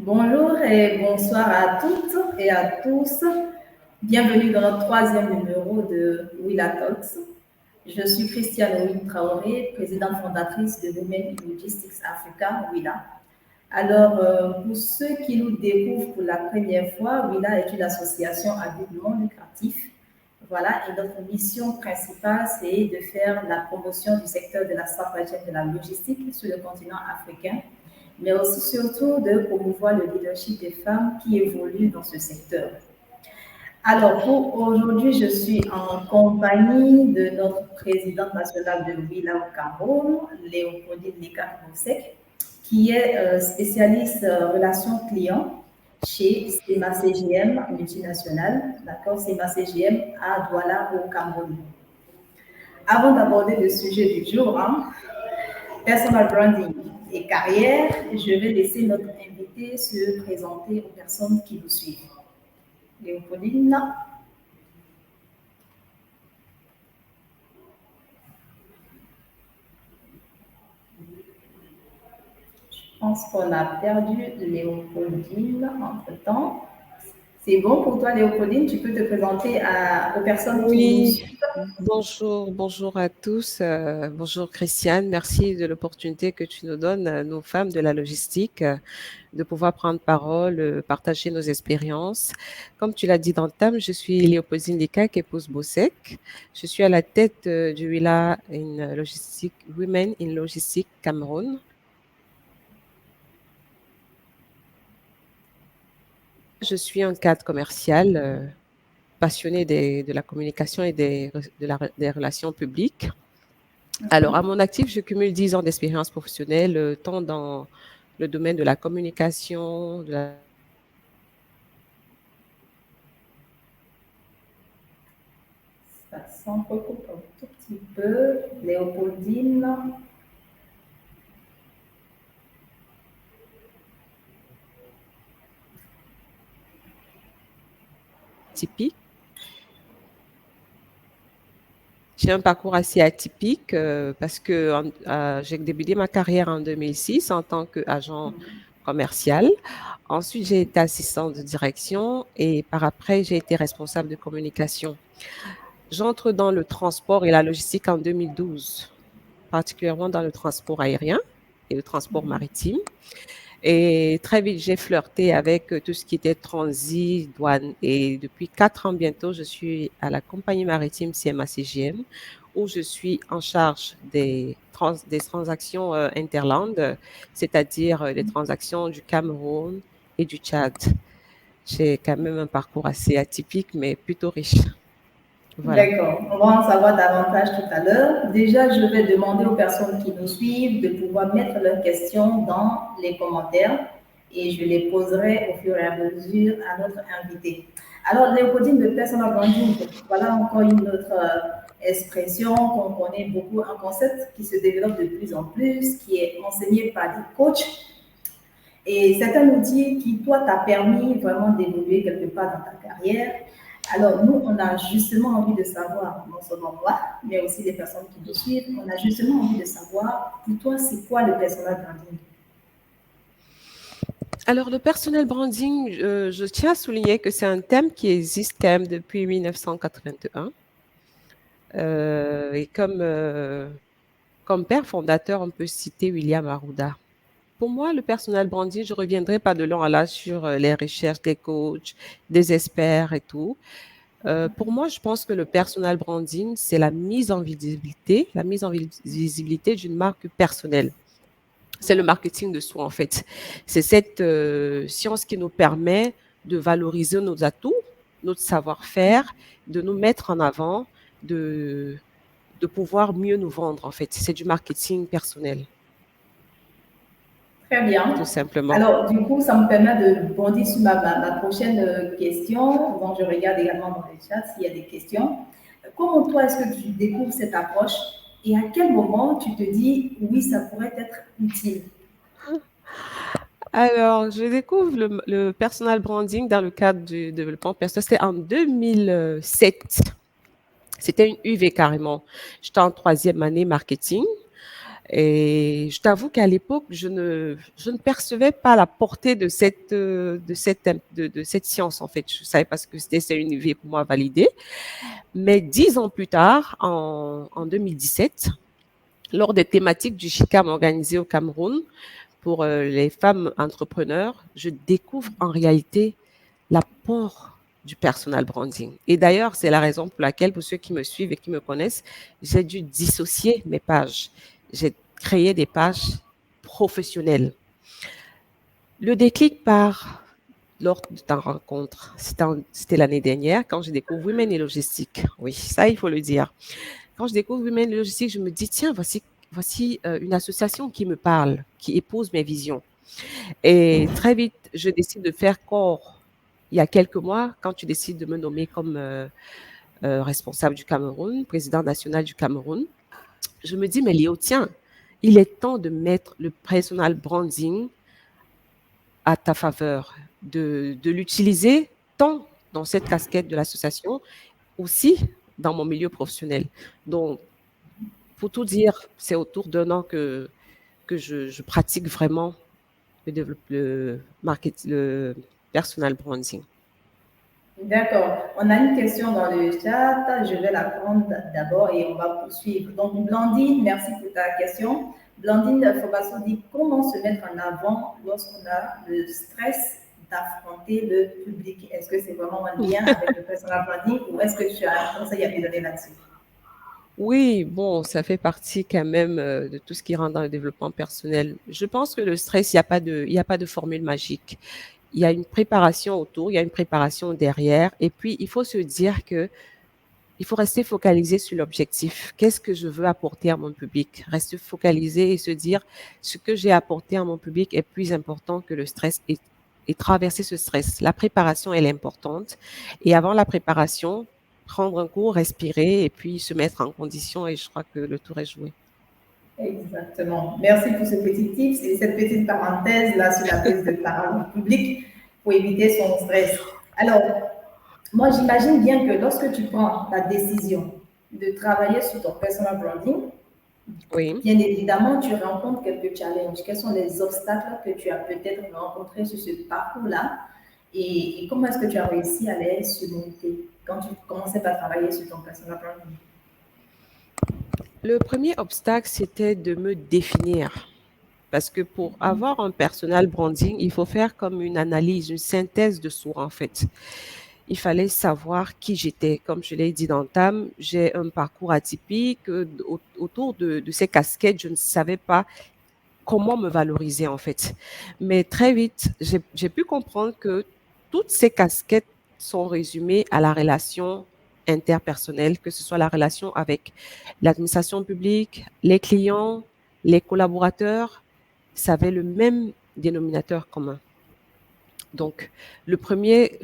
Bonjour et bonsoir à toutes et à tous. Bienvenue dans notre troisième numéro de Willa Talks. Je suis Christiane Ouine Traoré, présidente fondatrice de Women in Logistics Africa, Willa. Alors, pour ceux qui nous découvrent pour la première fois, Willa est une association à but non lucratif. Voilà, et notre mission principale, c'est de faire la promotion du secteur de la supply chain de la logistique sur le continent africain, mais aussi surtout de promouvoir le leadership des femmes qui évoluent dans ce secteur. Alors, pour aujourd'hui, je suis en compagnie de notre présidente nationale de Willa au Cameroun, Léopoldine Leka-Bosek, qui est spécialiste relations clients chez SEMA CGM multinationale, d'accord, SEMA CGM à Douala au Cameroun. Avant d'aborder le sujet du jour, personal branding et carrière, je vais laisser notre invité se présenter aux personnes qui nous suivent. Léopoldine. Je pense qu'on a perdu Léopoldine entre-temps. C'est bon pour toi, Léopoldine? Tu peux te présenter aux personnes qui nous Oui, suivent? bonjour à tous. Bonjour Christiane, merci de l'opportunité que tu nous donnes, nos femmes de la logistique, de pouvoir prendre parole, partager nos expériences. Comme tu l'as dit dans le thème, je suis Léopoldine Likak, épouse Bossek. Je suis à la tête du WILA in Logistique, Women in Logistique Cameroun. Je suis un cadre commercial passionné de la communication et des relations publiques. Alors, à mon actif, je cumule 10 ans d'expérience professionnelle, tant dans le domaine de la communication, de la... Ça s'entrecoupe un tout petit peu. Léopoldine. typique. J'ai un parcours assez atypique parce que j'ai débuté ma carrière en 2006 en tant qu'agent commercial. Ensuite, j'ai été assistante de direction et par après, j'ai été responsable de communication. J'entre dans le transport et la logistique en 2012, particulièrement dans le transport aérien et le transport maritime. Et très vite, j'ai flirté avec tout ce qui était transit, douane. Et depuis 4 ans bientôt, je suis à la compagnie maritime CMA-CGM, où je suis en charge des transactions interland, c'est-à-dire des transactions du Cameroun et du Tchad. J'ai quand même un parcours assez atypique, mais plutôt riche. Voilà. D'accord, on va en savoir davantage tout à l'heure. Déjà, je vais demander aux personnes qui nous suivent de pouvoir mettre leurs questions dans les commentaires et je les poserai au fur et à mesure à notre invité. Alors, Léopoldine de personal branding, voilà encore une autre expression qu'on connaît beaucoup, un concept qui se développe de plus en plus, qui est enseigné par des coachs. Et c'est un outil qui, toi, t'a permis vraiment d'évoluer quelque part dans ta carrière. Alors, nous, on a justement envie de savoir, non seulement moi, mais aussi les personnes qui nous suivent, on a justement envie de savoir, pour toi, c'est quoi le personal branding? Alors, le personal branding, je tiens à souligner que c'est un thème qui existe quand même depuis 1981. Et comme père fondateur, on peut citer William Arruda. Pour moi, le personal branding, je reviendrai pas de long à large sur les recherches des coachs, des experts et tout. Pour moi, je pense que le personal branding, c'est la mise en visibilité d'une marque personnelle. C'est le marketing de soi, en fait. C'est cette science qui nous permet de valoriser nos atouts, notre savoir-faire, de nous mettre en avant, de pouvoir mieux nous vendre, en fait. C'est du marketing personnel, Très bien. tout simplement. Alors, du coup, ça me permet de bondir sur ma prochaine question. Bon, je regarde également dans les chats s'il y a des questions. Comment toi, est-ce que tu découvres cette approche et à quel moment tu te dis, oui, ça pourrait être utile? Alors, je découvre le personal branding dans le cadre du développement personnel. C'était en 2007. C'était une UV carrément. J'étais en troisième année marketing. Et je t'avoue qu'à l'époque, je ne percevais pas la portée de cette science, en fait. Je savais pas ce que c'était, c'est une idée pour moi validée. Mais 10 ans plus tard, en 2017, lors des thématiques du CHICAM organisé au Cameroun pour les femmes entrepreneurs, je découvre en réalité l'apport du personal branding. Et d'ailleurs, c'est la raison pour laquelle, pour ceux qui me suivent et qui me connaissent, j'ai dû dissocier mes pages. J'ai créé des pages professionnelles. Le déclic part lors de ta rencontre. C'était l'année dernière quand je découvre Women et Logistique. Oui, ça, il faut le dire. Quand je découvre Women et Logistique, je me dis, tiens, voici une association qui me parle, qui épouse mes visions. Et très vite, je décide de faire corps. Il y a quelques mois, quand tu décides de me nommer comme responsable du Cameroun, président national du Cameroun, je me dis, mais Léo, tiens, il est temps de mettre le personal branding à ta faveur, de l'utiliser tant dans cette casquette de l'association, aussi dans mon milieu professionnel. Donc, pour tout dire, c'est autour d'un an que je pratique vraiment le personal branding. D'accord. On a une question dans le chat. Je vais la prendre d'abord et on va poursuivre. Donc, Blandine, merci pour ta question. Blandine Fobasso dit comment se mettre en avant lorsqu'on a le stress d'affronter le public. Est-ce que c'est vraiment un lien avec le personal branding ou est-ce que tu as un conseil à me donner là-dessus? Oui, bon, ça fait partie quand même de tout ce qui rentre dans le développement personnel. Je pense que le stress, il n'y a pas de formule magique. Il y a une préparation autour, il y a une préparation derrière. Et puis, il faut se dire que il faut rester focalisé sur l'objectif. Qu'est-ce que je veux apporter à mon public? Rester focalisé et se dire ce que j'ai apporté à mon public est plus important que le stress et traverser ce stress. La préparation, elle est importante. Et avant la préparation, prendre un coup, respirer et puis se mettre en condition et je crois que le tour est joué. Exactement. Merci pour ce petit tip et cette petite parenthèse là sur la prise de parole publique pour éviter son stress. Alors, moi, j'imagine bien que lorsque tu prends la décision de travailler sur ton personal branding, oui. Bien évidemment, tu rencontres quelques challenges. Quels sont les obstacles que tu as peut-être rencontrés sur ce parcours-là et comment est-ce que tu as réussi à les surmonter quand tu commençais par travailler sur ton personal branding? Le premier obstacle, c'était de me définir. Parce que pour avoir un personal branding, il faut faire comme une analyse, une synthèse de soi, en fait. Il fallait savoir qui j'étais. Comme je l'ai dit dans Tam, j'ai un parcours atypique. Autour de ces casquettes, je ne savais pas comment me valoriser, en fait. Mais très vite, j'ai pu comprendre que toutes ces casquettes sont résumées à la relation interpersonnelle, que ce soit la relation avec l'administration publique, les clients, les collaborateurs, ça avait le même dénominateur commun. Donc, le premier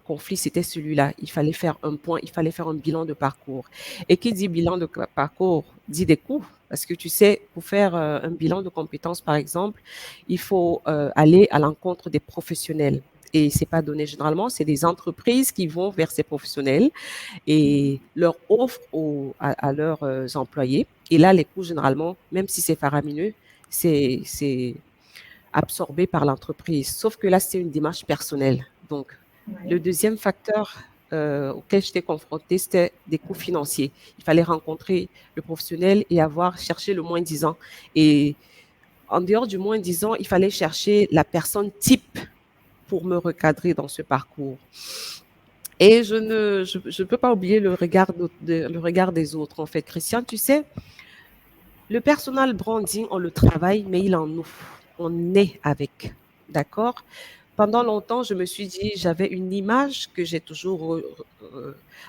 conflit, c'était celui-là. Il fallait faire un point, il fallait faire un bilan de parcours. Et qui dit bilan de parcours dit des coûts. Parce que tu sais, pour faire un bilan de compétences, par exemple, il faut aller à l'encontre des professionnels. Et c'est pas donné généralement, c'est des entreprises qui vont vers ces professionnels et leur offrent à leurs employés. Et là, les coûts, généralement, même si c'est faramineux, c'est absorbé par l'entreprise. Sauf que là, c'est une démarche personnelle. Donc, le deuxième facteur auquel j'étais confrontée, c'était des coûts financiers. Il fallait rencontrer le professionnel et cherché le moins disant. Et en dehors du moins disant, il fallait chercher la personne type pour me recadrer dans ce parcours. Et je ne peux pas oublier le regard des autres, en fait. Christian, tu sais, le personal branding, on le travaille, mais il en nous. On est avec. D'accord? Pendant longtemps, je me suis dit, j'avais une image que j'ai toujours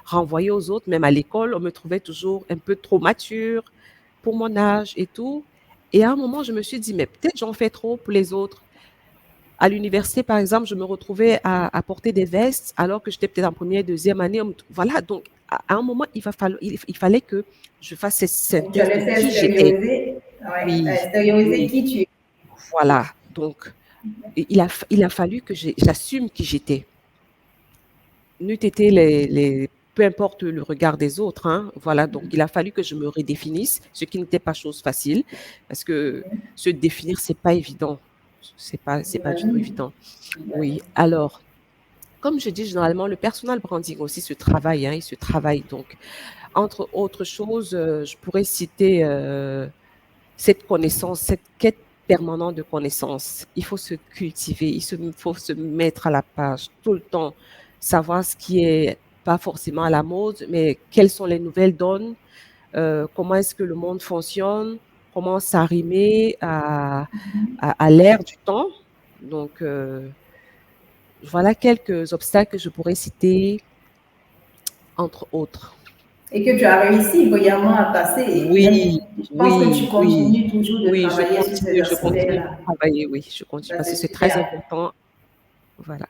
renvoyée aux autres, même à l'école, on me trouvait toujours un peu trop mature pour mon âge et tout. Et à un moment, je me suis dit, mais peut-être j'en fais trop pour les autres. À l'université, par exemple, je me retrouvais à porter des vestes alors que j'étais peut-être en première, deuxième année. Voilà, donc à un moment, il fallait que je fasse cette synthèse de qui j'étais. Oui, extérioriser qui tu es. Voilà, donc il a fallu que j'assume qui j'étais. N'eût été peu importe le regard des autres, hein. Voilà, donc il a fallu que je me redéfinisse, ce qui n'était pas chose facile, parce que se définir, c'est pas évident. C'est pas du tout J'imagine. évident. Oui, J'imagine. alors, comme je dis, généralement, le personal branding aussi se travaille, hein, il se travaille. Donc, entre autres choses, je pourrais citer cette connaissance, cette quête permanente de connaissance. Il faut se cultiver, faut se mettre à la page tout le temps, savoir ce qui est pas forcément à la mode, mais quelles sont les nouvelles donnes, comment est-ce que le monde fonctionne, comment s'arrimer à l'ère du temps. Donc, voilà quelques obstacles que je pourrais citer, entre autres. Et que tu as réussi brillamment à passer. Et même, Oui, je pense que tu oui, oui, continues toujours de oui, travailler sur ces je continue de aspects-là. travailler, oui, je continue Ça, parce c'est que c'est très super. important. Voilà.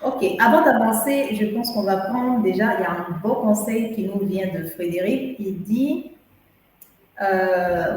Ok, avant d'avancer, je pense qu'on va prendre déjà, il y a un beau conseil qui nous vient de Frédéric. Il dit,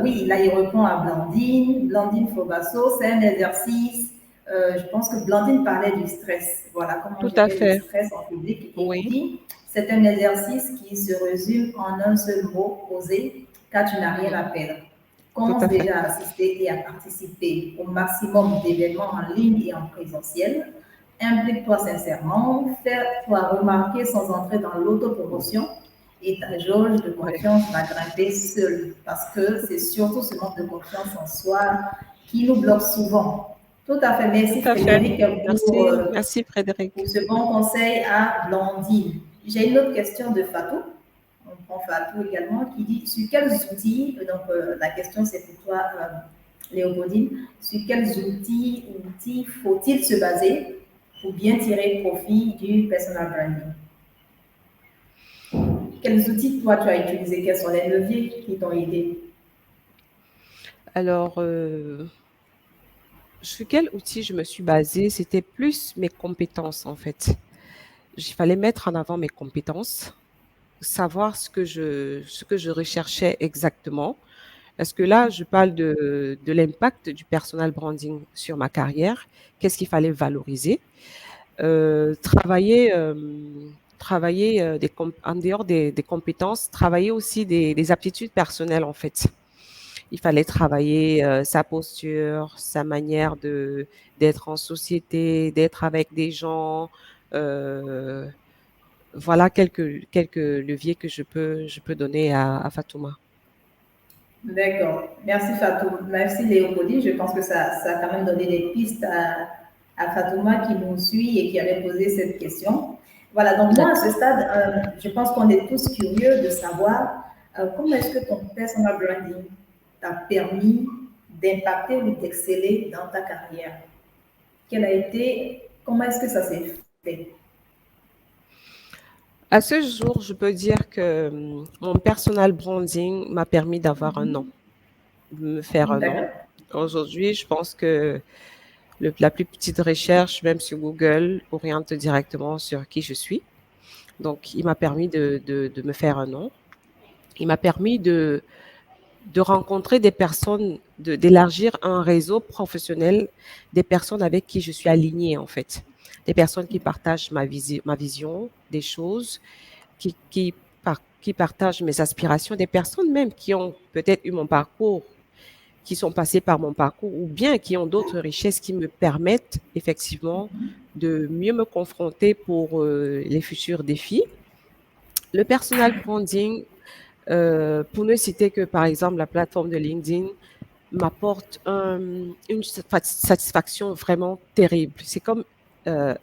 oui, là il répond à Blandine, Blandine Fobasso, c'est un exercice. Je pense que Blandine parlait du stress, voilà, comment Tout à gérer le fait. stress en public. Et il Oui, dit, c'est un exercice qui se résume en un seul mot, oser, car tu n'as rien à perdre. tout Commence à fait. déjà à assister et à participer au maximum d'événements en ligne et en présentiel. Implique-toi sincèrement, fais-toi remarquer sans entrer dans l'autopromotion et ta jauge de Ouais. confiance va grimper seule parce que c'est surtout ce manque de confiance en soi qui nous bloque souvent. Tout à fait. Tout Merci à fait. Frédéric Merci, merci pour Frédéric. ce bon conseil à Blandine. J'ai une autre question de Fatou. On prend Fatou également qui dit sur quels outils, donc la question c'est pour toi Léopoldine, sur quels outils faut-il se baser pour bien tirer profit du personal branding? Quels outils toi tu as utilisés? Quels sont les leviers qui t'ont aidé? Alors, sur quel outil je me suis basée? C'était plus mes compétences, en fait. Il fallait mettre en avant mes compétences, savoir ce que je recherchais exactement. Parce que là, je parle de l'impact du personal branding sur ma carrière. Qu'est-ce qu'il fallait valoriser? Travailler, travailler en dehors des compétences, travailler aussi des aptitudes personnelles, en fait. Il fallait travailler sa posture, sa manière d'être en société, d'être avec des gens. Euh, voilà quelques leviers que je peux donner à Fatouma. D'accord. Merci Fatou. Merci Léopoldine. Je pense que ça a quand même donné des pistes à Fatouma qui nous suit et qui avait posé cette question. Voilà, donc moi à ce D'accord. stade, je pense qu'on est tous curieux de savoir comment est-ce que ton personal branding t'a permis d'impacter ou d'exceller dans ta carrière. Comment est-ce que ça s'est fait? À ce jour, je peux dire que mon personal branding m'a permis d'avoir un nom, de me faire un nom. D'accord. Aujourd'hui, je pense que la plus petite recherche, même sur Google, oriente directement sur qui je suis. Donc, il m'a permis de me faire un nom. Il m'a permis de rencontrer des personnes, d'élargir un réseau professionnel, des personnes avec qui je suis alignée, en fait. Des personnes qui partagent ma vision des choses, qui partagent mes aspirations, des personnes même qui ont peut-être eu mon parcours, qui sont passées par mon parcours, ou bien qui ont d'autres richesses qui me permettent effectivement de mieux me confronter pour les futurs défis. Le personal branding, pour ne citer que par exemple la plateforme de LinkedIn, m'apporte une satisfaction vraiment terrible. C'est comme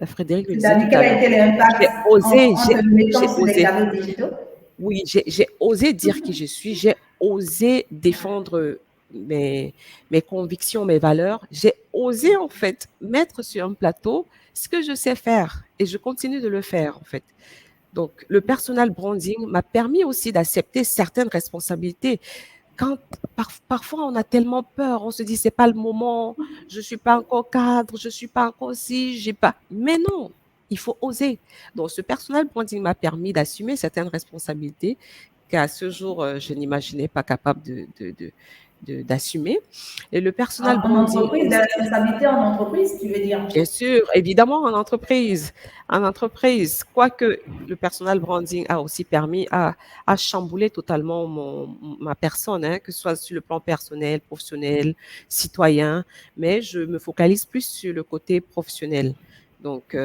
Frédéric le disait tout C'est-à-dire, quel à a l'heure. été l'impact J'ai osé, en te j'ai mettant sur les osé. canaux digitaux? Oui, j'ai osé dire qui je suis, j'ai osé défendre mes convictions, mes valeurs. J'ai osé, en fait, mettre sur un plateau ce que je sais faire et je continue de le faire, en fait. Donc, le personal branding m'a permis aussi d'accepter certaines responsabilités. Quand parfois on a tellement peur, on se dit c'est pas le moment, je suis pas encore cadre, je suis pas encore ci, j'ai pas. Mais non, il faut oser. Donc ce personal branding m'a permis d'assumer certaines responsabilités qu'à ce jour je n'imaginais pas capable d'assumer. Et le personal En branding entreprise, la aussi, responsabilité en entreprise, tu veux dire? bien sûr, évidemment, en entreprise. En entreprise, quoique le personal branding a aussi permis à chambouler totalement ma personne, hein, que ce soit sur le plan personnel, professionnel, citoyen, mais je me focalise plus sur le côté professionnel. Donc,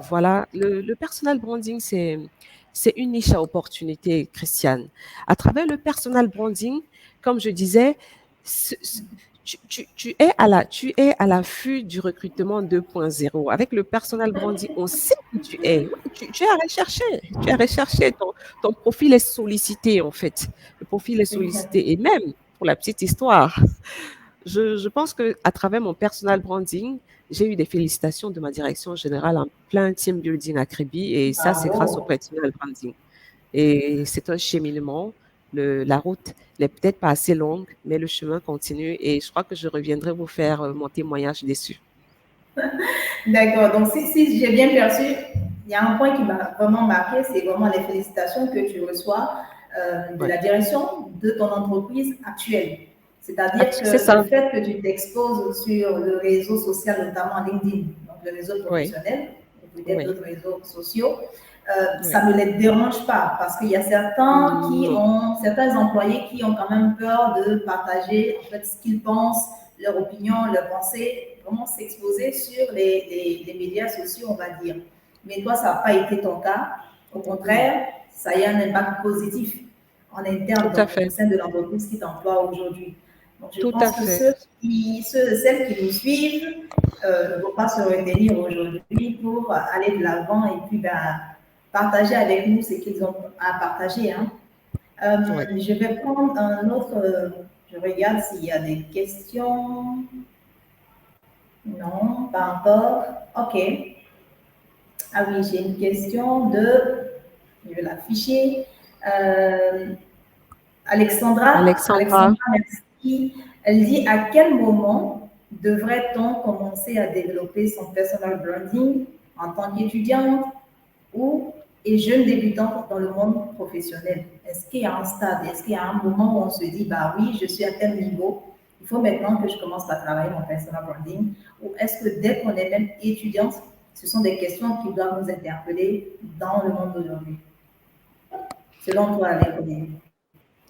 voilà, le personal branding, c'est une niche à opportunité, Christiane. À travers le personal branding, comme je disais, tu es à l'affût du recrutement 2.0. Avec le personal branding, on sait qui tu es. Oui, tu es à rechercher. Tu es à rechercher. Ton profil est sollicité, en fait. Le profil est Exact. sollicité. Et même, pour la petite histoire, je pense qu'à travers mon personal branding, j'ai eu des félicitations de ma direction générale en plein team building à Créby. Et ça, c'est grâce au Bravo. personal branding. Et c'est un cheminement. La route n'est peut-être pas assez longue, mais le chemin continue et je crois que je reviendrai vous faire mon témoignage dessus. D'accord. Donc, si j'ai bien perçu, il y a un point qui m'a vraiment marqué, c'est vraiment les félicitations que tu reçois de Ouais. la direction de ton entreprise actuelle. C'est-à-dire C'est que le ça. fait que tu t'exposes sur le réseau social, notamment LinkedIn, donc le réseau Oui, professionnel, ou peut-être oui, d'autres réseaux sociaux, oui. ça ne les dérange pas parce qu'il y a Non, certains employés qui ont quand même peur de partager en fait ce qu'ils pensent, leur opinion, leurs pensées, vraiment s'exposer sur les médias sociaux, on va dire. Mais toi, ça n'a pas été ton cas. Au non. contraire, ça a eu un impact positif en interne, Tout à donc au fait. sein de l'entreprise qui t'emploie aujourd'hui. Donc, je Tout à pense que fait. ceux et celles qui nous suivent ne vont pas se retenir aujourd'hui pour aller de l'avant et puis partager avec nous ce qu'ils ont à partager. Hein. Oui. Je vais prendre un autre. Je regarde s'il y a des questions. Non, pas encore. OK. Ah oui, j'ai une question de. Je vais l'afficher. Euh, Alexandra, Alexandra, merci. Elle dit à quel moment devrait-on commencer à développer son personal branding en tant qu'étudiante ou et jeune débutante dans le monde professionnel? Est-ce qu'il y a un stade, est-ce qu'il y a un moment où on se dit, bah oui, je suis à tel niveau, il faut maintenant que je commence à travailler mon personal branding, ou est-ce que dès qu'on est même étudiante, ce sont des questions qui doivent nous interpeller dans le monde d'aujourd'hui? Selon toi, Léonie.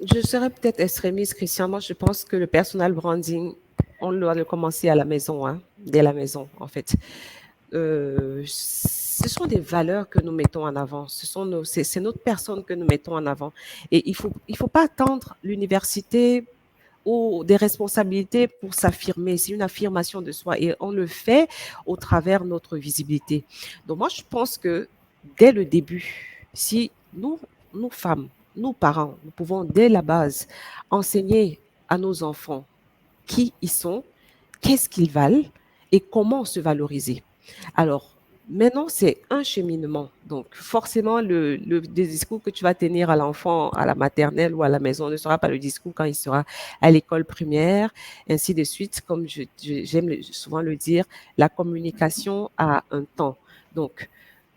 je serais peut-être extrémiste, Christian. Moi, je pense que le personal branding, on doit le commencer à la maison, hein, dès la maison, en fait. Ce sont des valeurs que nous mettons en avant. C'est notre personne que nous mettons en avant. Et il faut pas attendre l'université ou des responsabilités pour s'affirmer. C'est une affirmation de soi et on le fait au travers de notre visibilité. Donc moi, je pense que dès le début, si nous femmes, nous parents, nous pouvons dès la base enseigner à nos enfants qui ils sont, qu'est-ce qu'ils valent et comment se valoriser. Alors, maintenant, c'est un cheminement. Donc, forcément, le discours que tu vas tenir à l'enfant, à la maternelle ou à la maison ne sera pas le discours quand il sera à l'école primaire, ainsi de suite. Comme j'aime souvent le dire, la communication a un temps. Donc,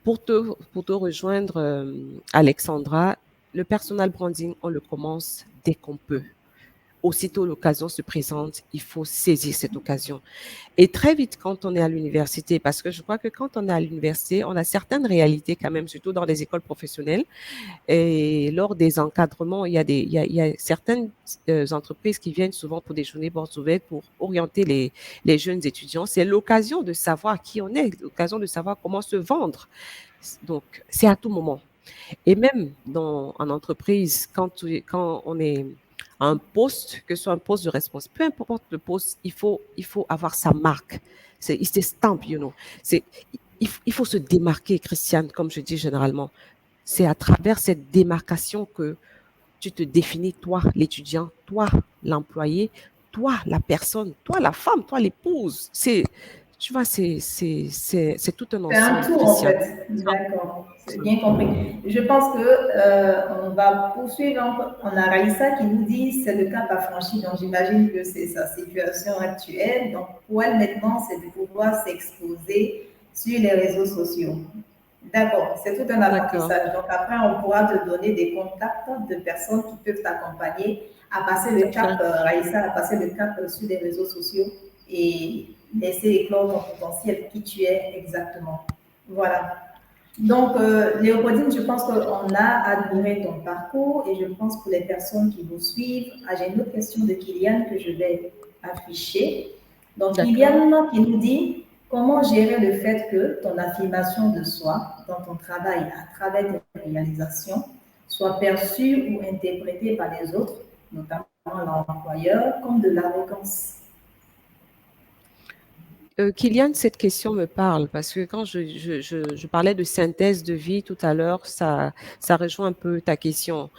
pour te rejoindre, Alexandra, le personal branding, on le commence dès qu'on peut. Aussitôt l'occasion se présente, il faut saisir cette occasion. Et très vite, quand on est à l'université, parce que je crois que quand on est à l'université, on a certaines réalités quand même, surtout dans les écoles professionnelles. Et lors des encadrements, il y a certaines entreprises qui viennent souvent pour des journées portes ouvertes pour orienter les jeunes étudiants. C'est l'occasion de savoir qui on est, l'occasion de savoir comment se vendre. Donc, c'est à tout moment. Et même en entreprise, quand on est à un poste, que ce soit un poste de responsable, peu importe le poste, il faut avoir sa marque. It's a stamp, you know. C'est, il faut se démarquer, Christiane, comme je dis généralement. C'est à travers cette démarcation que tu te définis, toi, l'étudiant, toi, l'employé, toi, la personne, toi, la femme, toi, l'épouse. Tu vois, c'est tout un C'est un ensemble, tout en Christiane. fait. D'accord, c'est bien compris. Je pense que on va poursuivre. On a Raïssa qui nous dit c'est le cap à franchir. Donc j'imagine que c'est sa situation actuelle. Donc pour elle maintenant, c'est de pouvoir s'exposer sur les réseaux sociaux. D'accord, c'est tout un D'accord. apprentissage. Donc après, on pourra te donner des contacts de personnes qui peuvent t'accompagner à passer le cap, Ok. Raïssa, à passer le cap sur les réseaux sociaux et laisser éclore ton potentiel, qui tu es exactement. Voilà. Donc, Léopoldine, je pense qu'on a admiré ton parcours et je pense pour les personnes qui vous suivent, j'ai une autre question de Kylian que je vais afficher. Donc, D'accord. Kylian qui nous dit comment gérer le fait que ton affirmation de soi dans ton travail à travers tes réalisations soit perçue ou interprétée par les autres, notamment l'employeur, comme de l'arrogance. Kylian, cette question me parle parce que quand je parlais de synthèse de vie tout à l'heure, ça rejoint un peu ta question.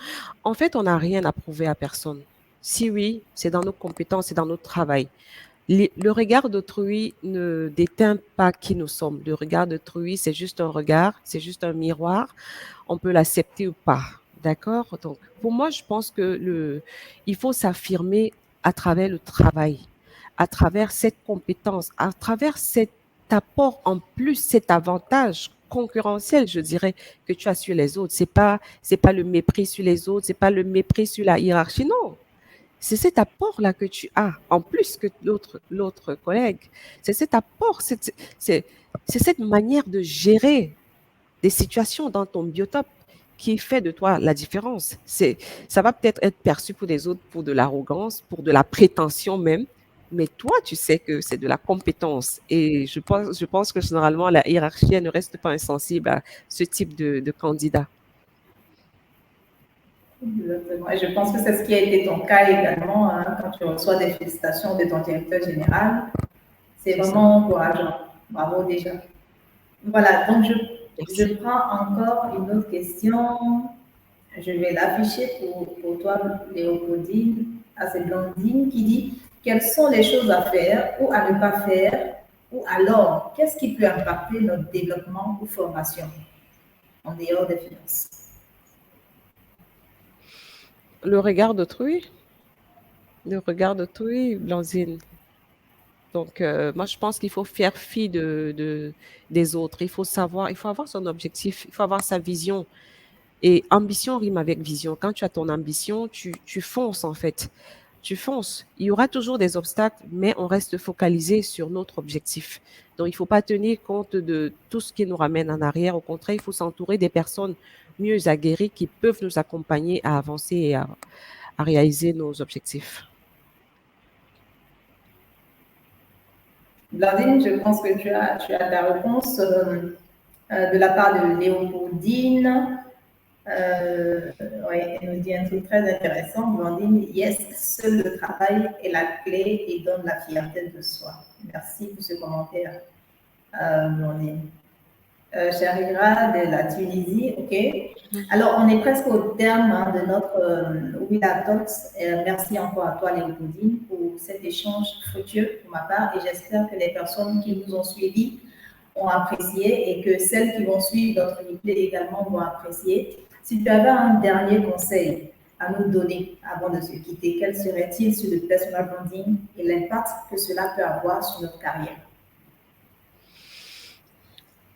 En fait, on n'a rien à prouver à personne. Si oui, c'est dans nos compétences, c'est dans notre travail. Le regard d'autrui ne déteint pas qui nous sommes. Le regard d'autrui, c'est juste un regard, c'est juste un miroir. On peut l'accepter ou pas. D'accord? Donc, pour moi, je pense que il faut s'affirmer à travers le travail, à travers cette compétence, à travers cet apport en plus, cet avantage concurrentiel, je dirais, que tu as sur les autres. C'est pas le mépris sur les autres, c'est pas le mépris sur la hiérarchie. Non, c'est cet apport-là que tu as, en plus que l'autre collègue. C'est cet apport, c'est cette manière de gérer des situations dans ton biotope qui fait de toi la différence. Ça va peut-être être perçu pour les autres pour de l'arrogance, pour de la prétention même, mais toi, tu sais que c'est de la compétence. Et je pense que généralement, la hiérarchie elle ne reste pas insensible à ce type de candidat. Exactement. Et je pense que c'est ce qui a été ton cas également, hein, quand tu reçois des félicitations de ton directeur général. C'est C'est ça. vraiment encourageant. Bravo déjà. Voilà, donc je Merci. prends encore une autre question. Je vais l'afficher pour toi, Léopoldine. Ah, c'est Blondine qui dit quelles sont les choses à faire ou à ne pas faire, ou alors qu'est-ce qui peut impacter notre développement ou formation en dehors des finances. Le regard d'autrui, le regard d'autrui, Blanzine. Donc, moi, je pense qu'il faut faire fi des autres. Il faut savoir, il faut avoir son objectif, il faut avoir sa vision. Et ambition rime avec vision. Quand tu as ton ambition, tu fonces en fait. Tu fonces. Il y aura toujours des obstacles, mais on reste focalisé sur notre objectif. Donc, il ne faut pas tenir compte de tout ce qui nous ramène en arrière. Au contraire, il faut s'entourer des personnes mieux aguerries qui peuvent nous accompagner à avancer et à réaliser nos objectifs. Blandine, je pense que tu as ta réponse de la part de Léopoldine. Oui, elle nous dit un truc très intéressant. Blandine, yes, seul le travail est la clé et donne la fierté de soi. Merci pour ce commentaire, Blandine. Charigra de la Tunisie, ok. Alors, on est presque au terme hein, de notre Willa Talks. Merci encore à toi, Léopoldine, pour cet échange fructueux pour ma part et j'espère que les personnes qui nous ont suivis ont apprécié et que celles qui vont suivre notre replay également vont apprécier. Si tu avais un dernier conseil à nous donner avant de se quitter, quel serait-il sur le personal branding et l'impact que cela peut avoir sur notre carrière?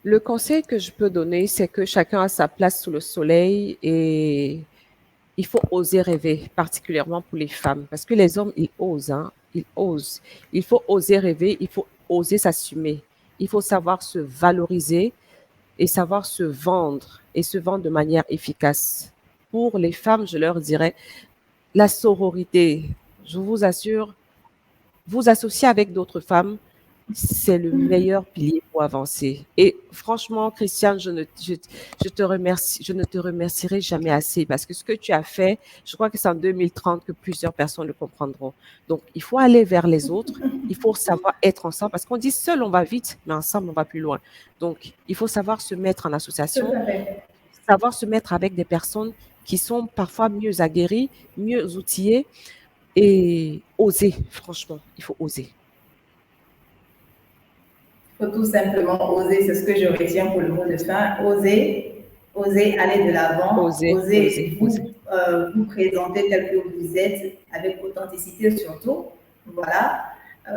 Le conseil que je peux donner, c'est que chacun a sa place sous le soleil et il faut oser rêver, particulièrement pour les femmes, parce que les hommes, ils osent, hein, ils osent. Il faut oser rêver, il faut oser s'assumer. Il faut savoir se valoriser et savoir se vendre et se vendre de manière efficace. Pour les femmes, je leur dirais, la sororité, je vous assure, vous associer avec d'autres femmes, c'est le meilleur pilier pour avancer. Et franchement, Christiane, je te remercie, je ne te remercierai jamais assez parce que ce que tu as fait, je crois que c'est en 2030 que plusieurs personnes le comprendront. Donc, il faut aller vers les autres. Il faut savoir être ensemble parce qu'on dit seul on va vite, mais ensemble on va plus loin. Donc, il faut savoir se mettre en Tout association, à fait. savoir se mettre avec des personnes qui sont parfois mieux aguerries, mieux outillées et oser, franchement, il faut oser. Il faut tout simplement oser, c'est ce que je retiens pour le mot de fin. Oser, oser aller de l'avant, Oser, oser, oser oser. vous présenter tel que vous êtes, avec authenticité surtout. Voilà.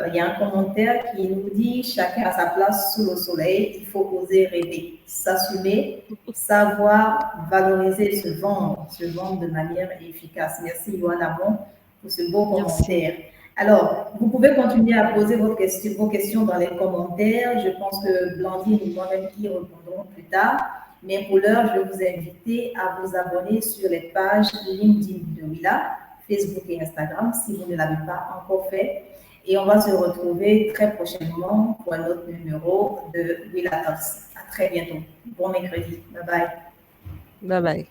Il y a un commentaire qui nous dit chacun a sa place sous le soleil, il faut oser rêver, s'assumer, savoir valoriser, se vendre de manière efficace. Merci Yoann Amon pour ce beau commentaire. Alors, vous pouvez continuer à poser vos questions dans les commentaires. Je pense que Blandine et moi-même y répondrons plus tard. Mais pour l'heure, je vais vous inviter à vous abonner sur les pages LinkedIn de Willa, Facebook et Instagram si vous ne l'avez pas encore fait. Et on va se retrouver très prochainement pour un autre numéro de Willa Talks. À très bientôt. Bon mercredi. Bye bye. Bye bye.